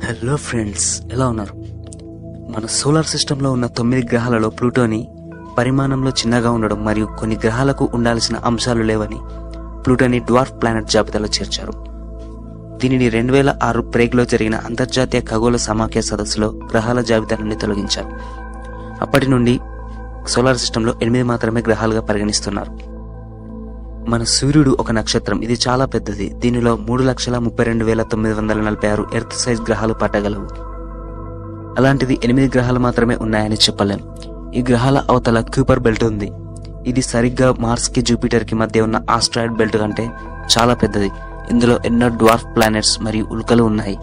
Hello friends, ఎలా ఉన్నారు? మన సోలార్ సిస్టంలో ఉన్న 9 గ్రహాలలో ప్లూటోని పరిమాణంలో చిన్నగా ఉండడం మరియు కొన్ని గ్రహాలకు ఉండాల్సిన అంశాలు లేవని ప్లూటోని డ్వార్ఫ్ ప్లానెట్ జాబితాలో చేర్చారు. దీనిని 2006 ప్రేగ్లో జరిగిన అంతర్జాతీయ ఖగోళ సమాఖ్య సదస్సులో గ్రహాల జాబితా నుండి తొలగించారు. అప్పటి నుండి సోలార్ సిస్టంలో 8 మాత్రమే గ్రహాలుగా పరిగణిస్తున్నారు. మన సూర్యుడు ఒక నక్షత్రం. ఇది చాలా పెద్దది. దీనిలో 3,32,946 ఎర్త్ సైజ్ గ్రహాలు పట్టగలవు. అలాంటిది 8 గ్రహాలు మాత్రమే ఉన్నాయని చెప్పలేం. ఈ గ్రహాల అవతల క్యూపర్ బెల్ట్ ఉంది. ఇది సరిగ్గా మార్స్ కి జూపిటర్ కి మధ్య ఉన్న ఆస్ట్రాయిడ్ బెల్ట్ కంటే చాలా పెద్దది. ఇందులో ఎన్నో డ్వార్ఫ్ ప్లానెట్స్ మరియు ఉల్కలు ఉన్నాయి.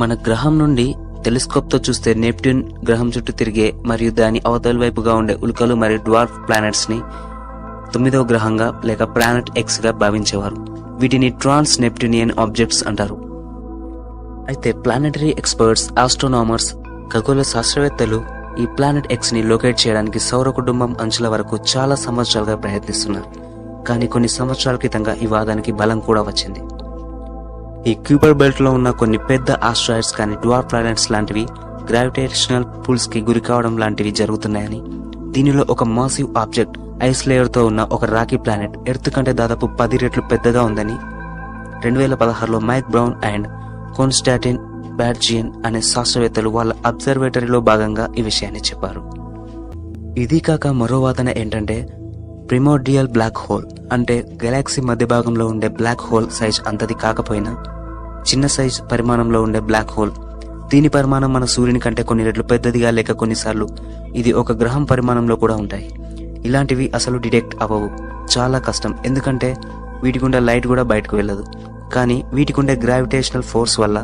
మన గ్రహం నుండి టెలిస్కోప్ తో చూస్తే నెప్ట్యూన్ గ్రహం చుట్టూ తిరిగే మరియు దాని అవతల వైపుగా ఉండే ఉల్కలు మరియు డ్వార్ఫ్ ప్లానెట్స్ ని 9వ గ్రహంగా లేక ప్లానెట్ ఎక్స్ గా భావించేవారు. వీటిని ట్రాన్స్ నెప్ట్యూనియన్ ఆబ్జెక్ట్స్ అంటారు. అయితే ప్లానెటరీ ఎక్స్పర్ట్స్, ఆస్ట్రోనామర్స్, ఖగోళ శాస్త్రవేత్తలు ఈ ప్లానెట్ ఎక్స్ ని లొకేట్ చేయడానికి సౌర కుటుంబం అంచుల వరకు చాలా సంవత్సరాలుగా ప్రయత్నిస్తున్నారు. కానీ కొన్ని సంవత్సరాల క్రితంగా ఈ వాదానికి బలం కూడా వచ్చింది. ఈ క్యూపర్ బెల్ట్ లో ఉన్న కొన్ని పెద్ద ఆస్ట్రాయిడ్స్ కానీ డ్వార్ఫ్ ప్లానెట్స్ లాంటివి గ్రావిటేషనల్ పుల్స్ కి గురి కావడం లాంటివి జరుగుతున్నాయని, దీనిలో ఒక మాసివ్ ఆబ్జెక్ట్ ఐస్ లేయర్ తో ఉన్న ఒక రాకీ ప్లానెట్ ఎర్త్ కంటే దాదాపు 10 రెట్లు పెద్దగా ఉందని 2016లో మైక్ బ్రౌన్ అండ్ కాన్స్టాంటిన్ బ్యాడ్జియన్ అనే శాస్త్రవేత్తలు వాళ్ళ అబ్జర్వేటరీలో భాగంగా ఈ విషయాన్ని చెప్పారు. ఇది కాక మరో వాదన ఏంటంటే ప్రిమోర్డియల్ బ్లాక్ హోల్ అంటే గెలాక్సీ మధ్య భాగంలో ఉండే బ్లాక్ హోల్ సైజ్ అంతది కాకపోయినా చిన్న సైజ్ పరిమాణంలో ఉండే బ్లాక్ హోల్. దీని పరిమాణం మన సూర్యుని కంటే కొన్ని రెట్లు పెద్దదిగా లేక కొన్నిసార్లు ఇది ఒక గ్రహం పరిమాణంలో కూడా ఉంటాయి. ఇలాంటివి అసలు డిటెక్ట్ అవ్వవు. చాలా కష్టం. ఎందుకంటే వీటి గుండా లైట్ కూడా బయటకు వెళ్ళదు. కానీ వీటికి ఉండే గ్రావిటేషనల్ ఫోర్స్ వల్ల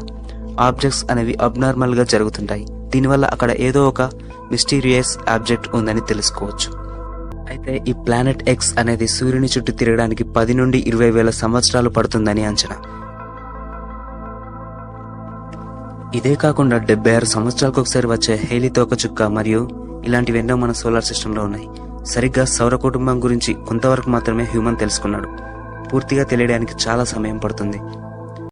ఆబ్జెక్ట్స్ అనేవి అబ్నార్మల్ గా జరుగుతుంటాయి. దీనివల్ల అక్కడ ఏదో ఒక మిస్టీరియస్ ఆబ్జెక్ట్ ఉందని తెలుసుకోవచ్చు. అయితే ఈ ప్లానెట్ ఎక్స్ అనేది సూర్యుని చుట్టూ తిరగడానికి 10 నుండి 20,000 సంవత్సరాలు పడుతుందని అంచనా. ఇదే కాకుండా 76 సంవత్సరాలకు ఒకసారి వచ్చే హేలీ తోకచుక్క మరియు ఇలాంటివి ఎన్నో మన సోలార్ సిస్టంలో ఉన్నాయి. సరిగ్గా సౌర కుటుంబం గురించి కొంతవరకు మాత్రమే హ్యూమన్ తెలుసుకున్నాడు. పూర్తిగా తెలియడానికి చాలా సమయం పడుతుంది.